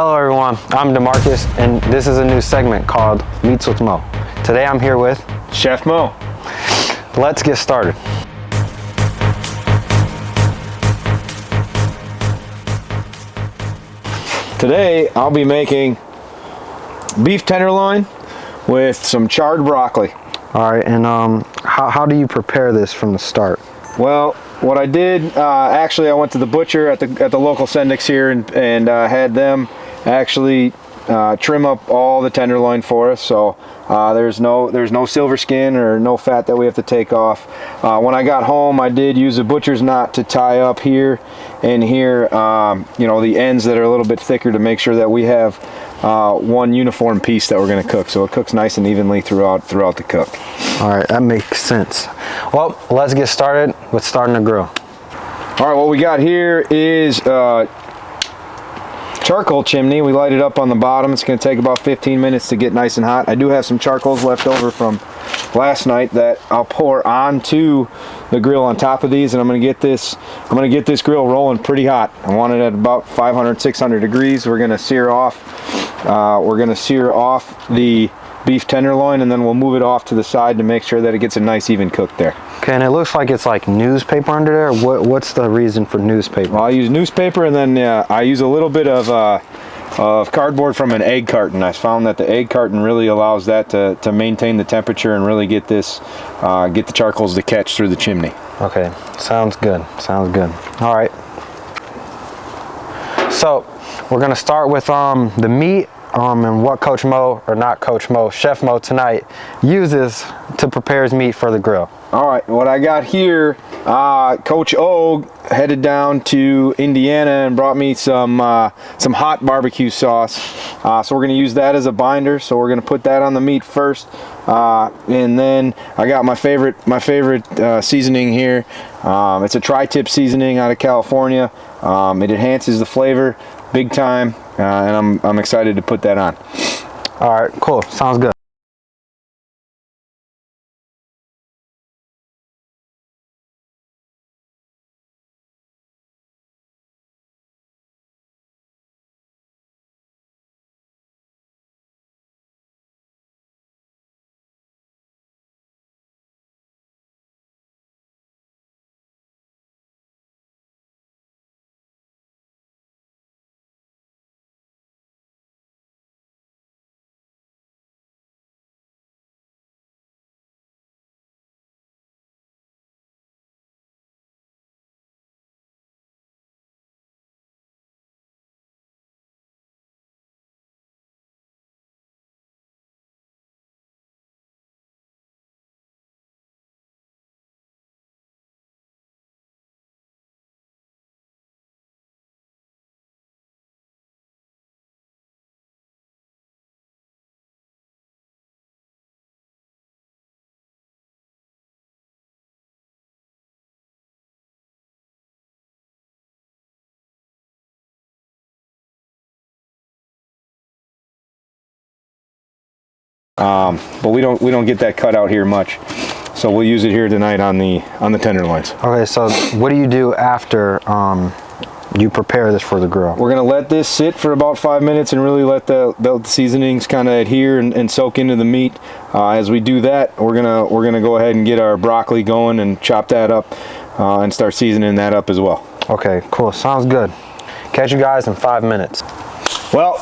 Hello everyone, I'm DeMarcus and this is a new segment called Meets with Mo. Today I'm here with Chef Mo. Let's get started. Today I'll be making beef tenderloin with some charred broccoli. Alright, and how do you prepare this from the start? Well, what I did, actually I went to the butcher at the local Sendix here and had them actually trim up all the tenderloin for us. So there's no silver skin or no fat that we have to take off. When I got home, I did use a butcher's knot to tie up here and here, you know, the ends that are a little bit thicker to make sure that we have one uniform piece that we're going to cook, so it cooks nice and evenly throughout the cook. All right, that makes sense. Well, let's get started with starting the grill. All right, what we got here is charcoal chimney. We light it up on the bottom. It's going to take about 15 minutes to get nice and hot. I do have some charcoals left over from last night that I'll pour onto the grill on top of these, and I'm going to get this grill rolling pretty hot. I want it at about 500-600 degrees. We're going to sear off the beef tenderloin, and then we'll move it off to the side to make sure that it gets a nice even cook there. Okay, and it looks like it's like newspaper under there. What's the reason for newspaper? Well, I use newspaper, and then I use a little bit of cardboard from an egg carton. I found that the egg carton really allows that to maintain the temperature and really get the charcoals to catch through the chimney. Okay, sounds good. Sounds good. All right. So we're gonna start with the meat and what Coach Mo, or not Coach Mo, Chef Mo tonight uses to prepare his meat for the grill. All right, what I got here, Coach O headed down to Indiana and brought me some hot barbecue sauce. So we're gonna use that as a binder. So we're gonna put that on the meat first, and then I got my favorite seasoning here. It's a tri-tip seasoning out of California. It enhances the flavor big time, and I'm excited to put that on. All right, cool. Sounds good. But we don't get that cut out here much, so we'll use it here tonight on the tenderloins. Okay, so what do you do after you prepare this for the grill? We're gonna let this sit for about 5 minutes and really let the seasonings kind of adhere and soak into the meat. As we do that, we're gonna go ahead and get our broccoli going and chop that up and start seasoning that up as well. Okay, cool. Sounds good. Catch you guys in 5 minutes. Well,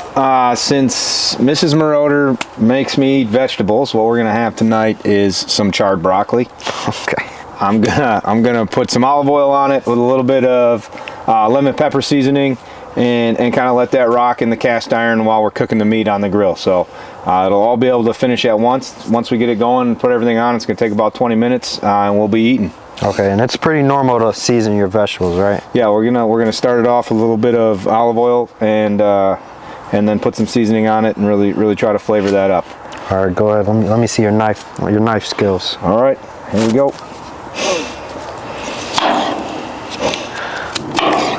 since Mrs. Moroder makes me eat vegetables, what we're gonna have tonight is some charred broccoli. Okay. I'm gonna put some olive oil on it with a little bit of lemon pepper seasoning, and kind of let that rock in the cast iron while we're cooking the meat on the grill. So it'll all be able to finish at once. Once we get it going and put everything on, it's gonna take about 20 minutes, and we'll be eating. Okay, and it's pretty normal to season your vegetables, right? Yeah, we're gonna start it off with a little bit of olive oil and then put some seasoning on it and really try to flavor that up. All right, go ahead. Let me see your knife skills. All right, here we go.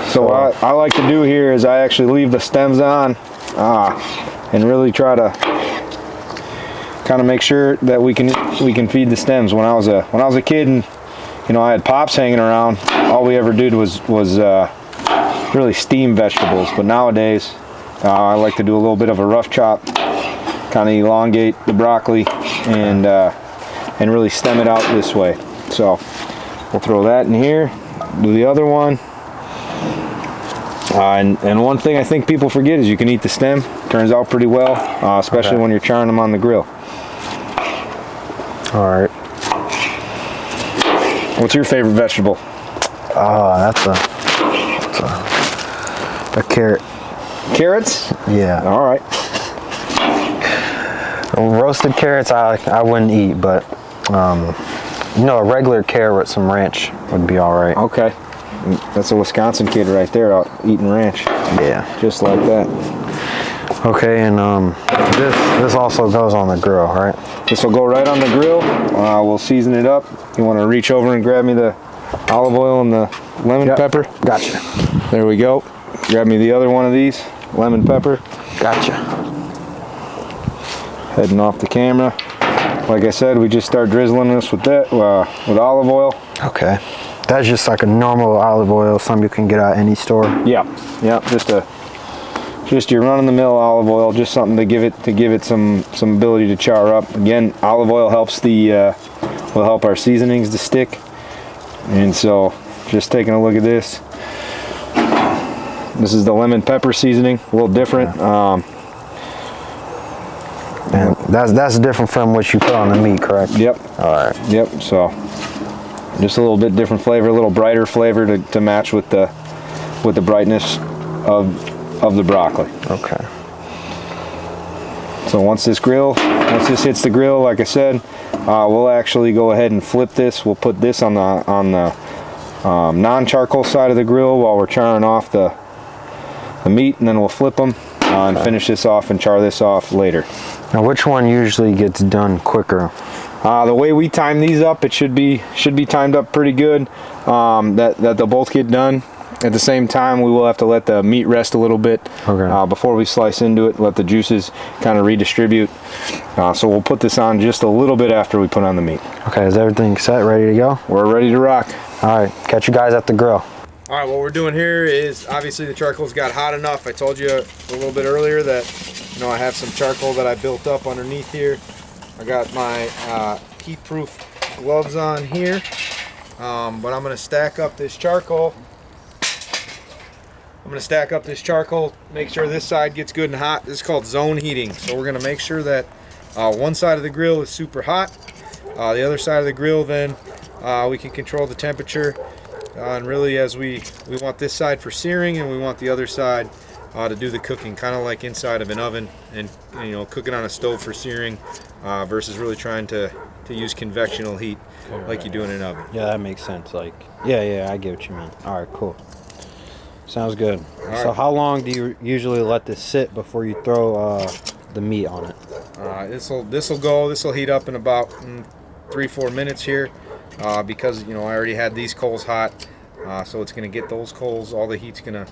So what I like to do here is I actually leave the stems on and really try to kind of make sure that we can feed the stems. When I was a kid and I had pops hanging around, all we ever did was really steam vegetables. But nowadays I like to do a little bit of a rough chop, kind of elongate the broccoli and really stem it out this way. So we'll throw that in here, do the other one. And one thing I think people forget is you can eat the stem. Turns out pretty well, especially when you're charring them on the grill. All right. What's your favorite vegetable? That's a carrot. Carrots? Yeah. All right. Roasted carrots I wouldn't eat, but you know, a regular carrot with some ranch would be all right. Okay. That's a Wisconsin kid right there out eating ranch. Yeah. Just like that. Okay, and this also goes on the grill, right? This will go right on the grill. We'll season it up. You want to reach over and grab me the olive oil and the lemon pepper? Gotcha. There we go. Grab me the other one of these, lemon pepper. Gotcha. Heading off the camera. Like I said, we just start drizzling this with that with olive oil. Okay. That's just like a normal olive oil, some you can get at any store. Yeah. Just your run-of-the-mill olive oil, just something to give it some ability to char up. Again, olive oil helps will help our seasonings to stick. And so, just taking a look at this. This is the lemon pepper seasoning, a little different. And that's different from what you put on the meat, correct? Yep. All right. Yep. So, just a little bit different flavor, a little brighter flavor to match with the brightness of the broccoli. Okay. So once this hits the grill, like I said, we'll actually go ahead and flip this. We'll put this on the non-charcoal side of the grill while we're charring off the meat, and then we'll flip them and finish this off and char this off later. Now, which one usually gets done quicker? The way we time these up, it should be timed up pretty good. That they'll both get done at the same time. We will have to let the meat rest a little bit before we slice into it. Let the juices kind of redistribute. So we'll put this on just a little bit after we put on the meat. Okay, is everything set, ready to go? We're ready to rock. All right, catch you guys at the grill. All right, what we're doing here is obviously the charcoal's got hot enough. I told you a little bit earlier that I have some charcoal that I built up underneath here. I got my heat-proof gloves on here, but I'm going to stack up this charcoal. Make sure this side gets good and hot. This is called zone heating. So we're going to make sure that one side of the grill is super hot. The other side of the grill, then we can control the temperature. And really, as we want this side for searing, and we want the other side to do the cooking, kind of like inside of an oven, and cooking on a stove for searing versus really trying to use convectional heat like you do in an oven. Yeah, that makes sense. Like, yeah, I get what you mean. All right, cool. Sounds good. So how long do you usually let this sit before you throw the meat on it? This'll heat up in about 3-4 minutes here, because I already had these coals hot, so it's gonna get those coals. All the heat's gonna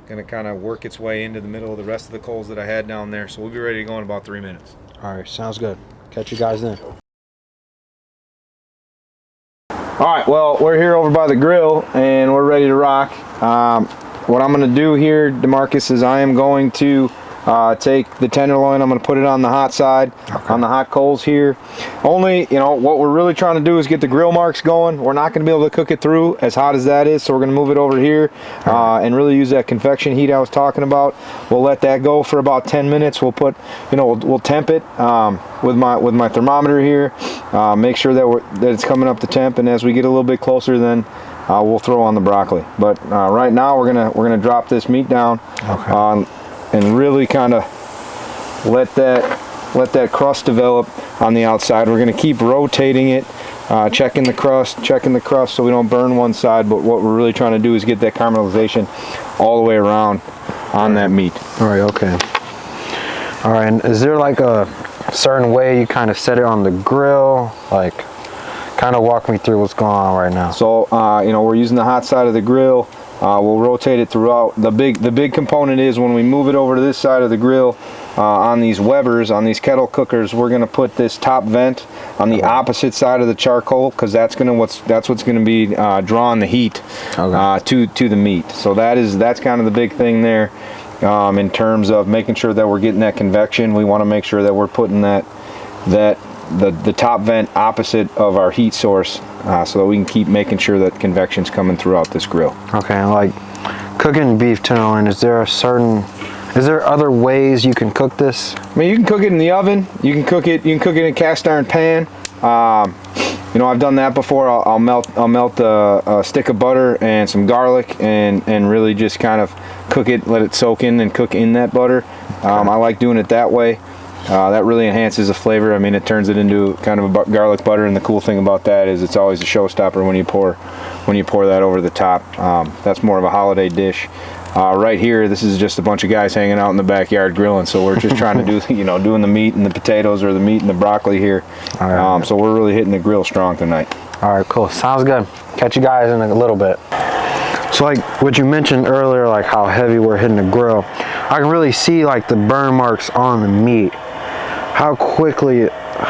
kind of work its way into the middle of the rest of the coals that I had down there. So we'll be ready to go in about 3 minutes. All right, sounds good. Catch you guys then. All right, well, we're here over by the grill and we're ready to rock. What I'm going to do here, DeMarcus, is I am going to take the tenderloin. I'm going to put it on the hot side, on the hot coals here. Only, what we're really trying to do is get the grill marks going. We're not going to be able to cook it through as hot as that is, so we're going to move it over here and really use that convection heat I was talking about. We'll let that go for about 10 minutes. We'll put, we'll temp it with my thermometer here. Make sure that it's coming up to temp, and as we get a little bit closer, then we'll throw on the broccoli. But right now we're gonna drop this meat down and really kind of let that crust develop on the outside. We're gonna keep rotating it, checking the crust so we don't burn one side. But what we're really trying to do is get that caramelization all the way around on that meat. All right, okay. All right, and is there like a certain way you kind of set it on the grill? Like, kind of walk me through what's going on right now. So we're using the hot side of the grill. We'll rotate it throughout. The big component is when we move it over to this side of the grill, on these Webers, on these kettle cookers, we're going to put this top vent on the opposite side of the charcoal, because that's what's going to be drawing the heat to the meat. So that's kind of the big thing there. in terms of making sure that we're getting that convection. We want to make sure that we're putting the top vent opposite of our heat source, so that we can keep making sure that convection's coming throughout this grill. Okay, like cooking beef tenderloin, is there other ways you can cook this? I mean, you can cook it in the oven. You can cook it in a cast iron pan. You know, I've done that before. I'll melt a stick of butter and some garlic and really just kind of cook it, let it soak in and cook in that butter. I like doing it that way. That really enhances the flavor. I mean, it turns it into kind of a garlic butter, and the cool thing about that is it's always a showstopper when you pour that over the top. That's more of a holiday dish. Right here, this is just a bunch of guys hanging out in the backyard grilling, so we're just trying to do, you know, doing the meat and the potatoes or the meat and the broccoli here. All right. So we're really hitting the grill strong tonight. All right, cool. Sounds good. Catch you guys in a little bit. So like what you mentioned earlier, like how heavy we're hitting the grill, I can really see like the burn marks on the meat. How quickly,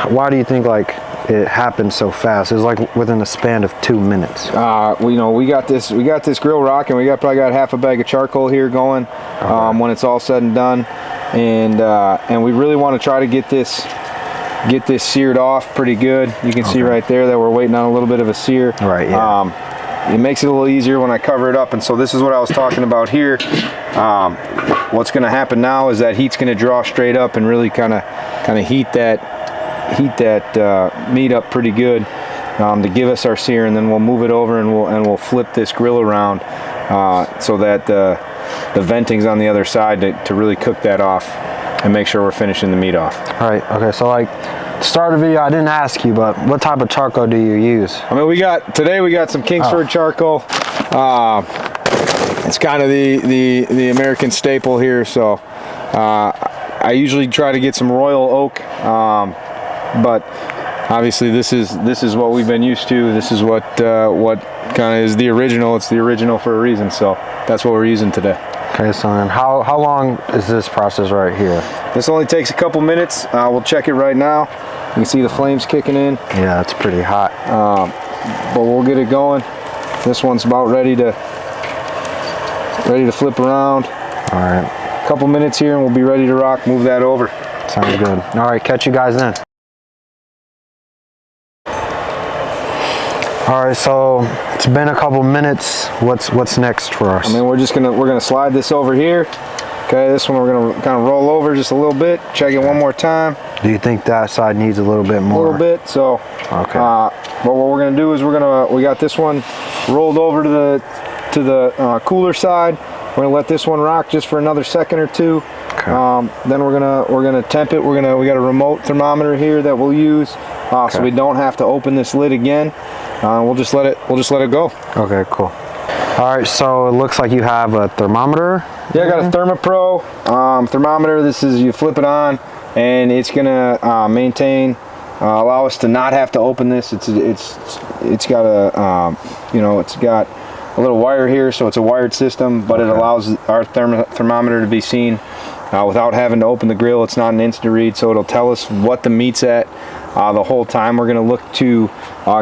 why do you think like it happened so fast? It was like within a span of 2 minutes. You know, we got this grill rocking. We probably got half a bag of charcoal here going when it's all said and done, and we really want to try to get this seared off pretty good. You can see right there that we're waiting on a little bit of a sear. Right. Yeah. It makes it a little easier when I cover it up, and so this is what I was talking about here. What's going to happen now is that heat's going to draw straight up and really kind of heat that meat up pretty good to give us our sear, and then we'll move it over and we'll flip this grill around so that the venting's on the other side to really cook that off and make sure we're finishing the meat off. All right. Okay. So like, start of the video, I didn't ask you, but what type of charcoal do you use? I mean, today we got some Kingsford charcoal. It's kind of the American staple here, so I usually try to get some Royal Oak, but obviously this is what we've been used to. This is what kind of is the original. It's the original for a reason, so that's what we're using today. Okay, so then how long is this process right here? This only takes a couple minutes. We'll check it right now. You can see the flames kicking in. Yeah, it's pretty hot. But we'll get it going. This one's about ready to flip around. All right. A couple minutes here and we'll be ready to rock. Move that over. Sounds good. All right, catch you guys then. All right, so it's been a couple minutes. What's next for us? I mean, we're gonna slide this over here. Okay, this one we're gonna kind of roll over just a little bit. Check it one more time. Do you think that side needs a little bit more? A little bit. So, okay. But what we're gonna do is we got this one rolled over to the cooler side. We're gonna let this one rock just for another second or two. Okay. Then we're gonna temp it. We got a remote thermometer here that we'll use, so we don't have to open this lid again. We'll just let it go. Okay, cool. All right, so it looks like you have a thermometer. Yeah, I got a ThermoPro thermometer. This is, you flip it on, and it's gonna allow us to not have to open this. It's got a it's got a little wire here, so it's a wired system, but it allows our thermometer to be seen without having to open the grill. It's not an instant read, so it'll tell us what the meat's at the whole time. We're going to look to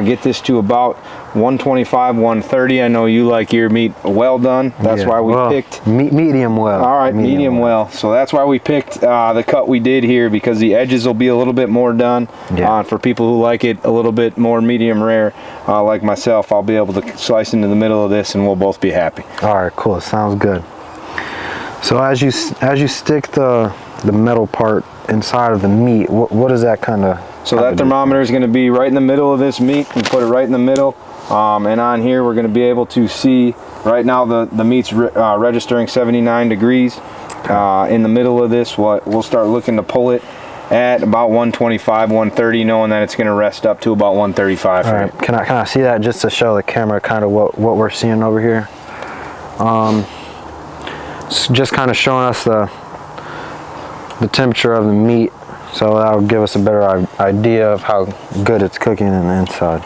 get this to about 125, 130. I know you like your meat well done. That's why we picked medium well. All right, medium well. So that's why we picked the cut we did here, because the edges will be a little bit more done. For people who like it a little bit more medium rare, like myself, I'll be able to slice into the middle of this, and we'll both be happy. All right, cool. Sounds good. So as you stick the metal part inside of the meat, what is that kind of? So that thermometer is going to be right in the middle of this meat. We put it right in the middle, and on here we're going to be able to see. Right now the meat's registering 79 degrees. In the middle of this, we'll start looking to pull it at about 125, 130, knowing that it's going to rest up to about 135. All right. Can I see that just to show the camera kind of what we're seeing over here? It's just kind of showing us the temperature of the meat, so that will give us a better idea of how good it's cooking in the inside.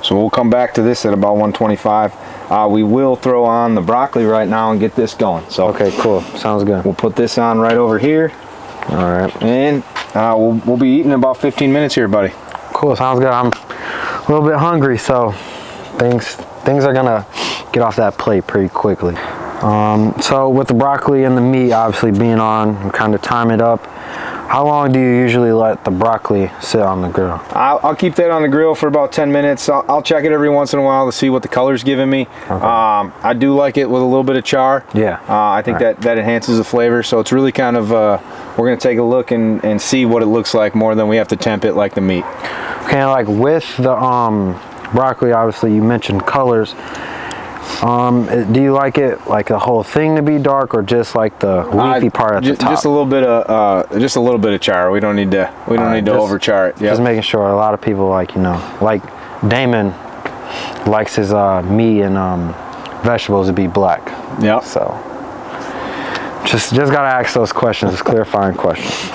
So we'll come back to this at about 125. We will throw on the broccoli right now and get this going. So okay, cool. Sounds good. We'll put this on right over here. All right. And we'll be eating in about 15 minutes here, buddy. Cool. Sounds good. I'm a little bit hungry, so things are gonna get off that plate pretty quickly. So with the broccoli and the meat obviously being on, and kind of time it up, how long do you usually let the broccoli sit on the grill? I'll keep that on the grill for about 10 minutes. I'll check it every once in a while to see what the color's giving me. Okay. I do like it with a little bit of char. Yeah. I think that enhances the flavor. So it's really kind of, we're going to take a look and see what it looks like more than we have to temp it like the meat. Okay, like with the broccoli, obviously you mentioned colors. Do you like it like the whole thing to be dark, or just like the leafy part at the top? Just a little bit of char. We don't need to over char it. Yep. Just making sure. A lot of people like Damon likes his meat and vegetables to be black. Yep. So just gotta ask those questions. It's clarifying questions.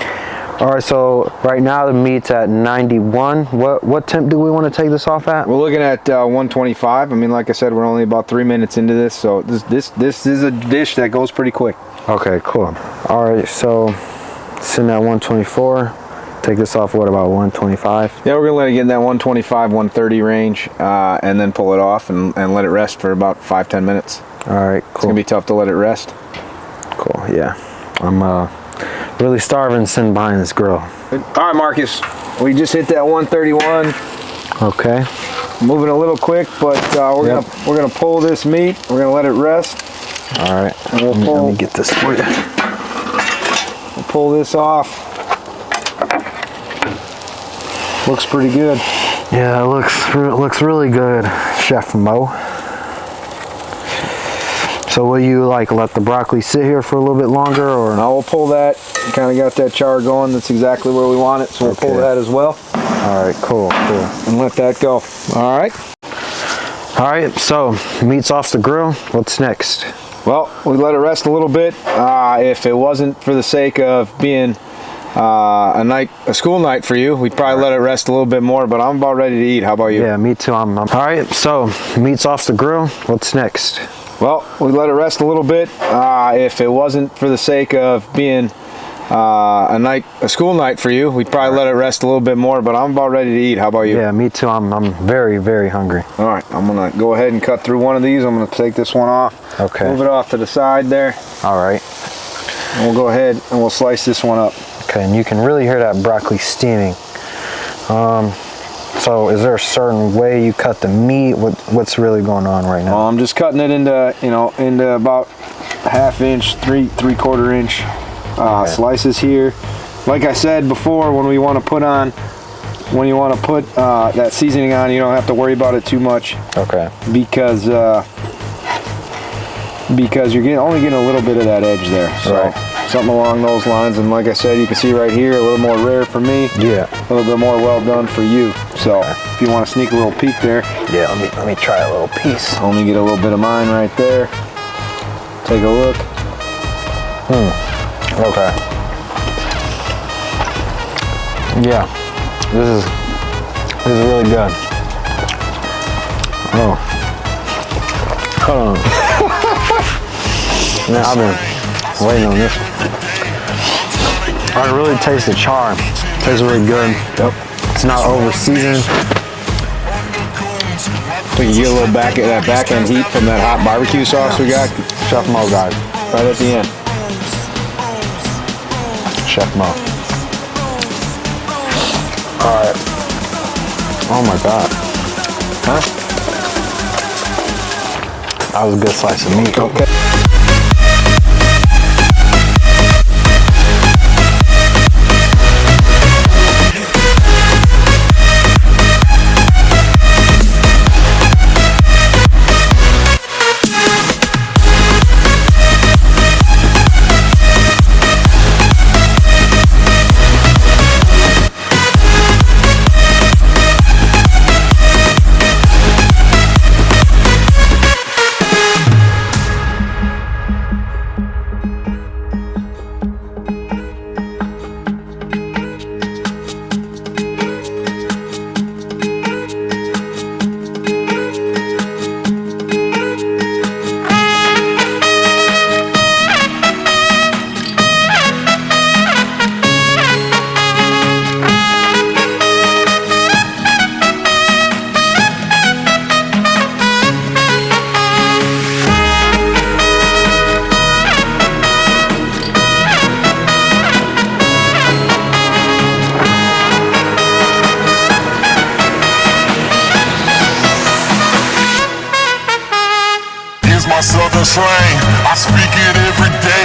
All right, so right now the meat's at 91. What temp do we want to take this off at? We're looking at 125. I mean, like I said, we're only about 3 minutes into this, so this is a dish that goes pretty quick. Okay, cool. All right, so sitting at 124. Take this off, what, about 125? Yeah, we're gonna let it get in that 125, 130 range, and then pull it off and let it rest for about 5-10 minutes. All right, cool. It's gonna be tough to let it rest. Cool, yeah. I'm really starving sitting behind this grill. All right, Marcus, we just hit that 131. Okay. Moving a little quick, but we're gonna pull this meat. We're gonna let it rest. All right. And let me get this for you. We'll pull this off. Looks pretty good. Yeah, it looks really good, Chef Mo. So will you like let the broccoli sit here for a little bit longer, or? No, we'll pull that. We kind of got that char going. That's exactly where we want it, so we'll pull that as well. All right, cool. And let that go. All right. All right, so meat's off the grill. What's next? Well, we let it rest a little bit. If it wasn't for the sake of being a school night for you, we'd probably let it rest a little bit more, but I'm about ready to eat. How about you? Yeah, me too. All right, so meat's off the grill. What's next? Well, we let it rest a little bit. If it wasn't for the sake of being a school night for you, we'd probably let it rest a little bit more, but I'm about ready to eat. How about you? Yeah, me too. I'm very, very hungry. All right, I'm gonna go ahead and cut through one of these. I'm gonna take this one off. Okay. Move it off to the side there. All right. And we'll go ahead and we'll slice this one up. Okay, and you can really hear that broccoli steaming. So is there a certain way you cut the meat? What's really going on right now? Well, I'm just cutting it into about 1/2 inch, 3/4 inch slices here. Like I said before, when you want to put that seasoning on, you don't have to worry about it too much. Okay. Because you're only getting a little bit of that edge there. So right. Something along those lines. And like I said, you can see right here, a little more rare for me. Yeah. A little bit more well done for you. So if you want to sneak a little peek there. Yeah, let me try a little piece. Only get a little bit of mine right there. Take a look. Okay. Yeah. This is really good. Oh. Hold on. Man, I've been waiting on this. I can really taste the char. Tastes really good. Yep. It's not over seasoned. So you get a little back end heat from that hot barbecue sauce we got. Chef Mo, guys. Right at the end. Chef Mo. All right. Oh my God. Huh? That was a good slice of meat. Okay. slang. I speak it every day.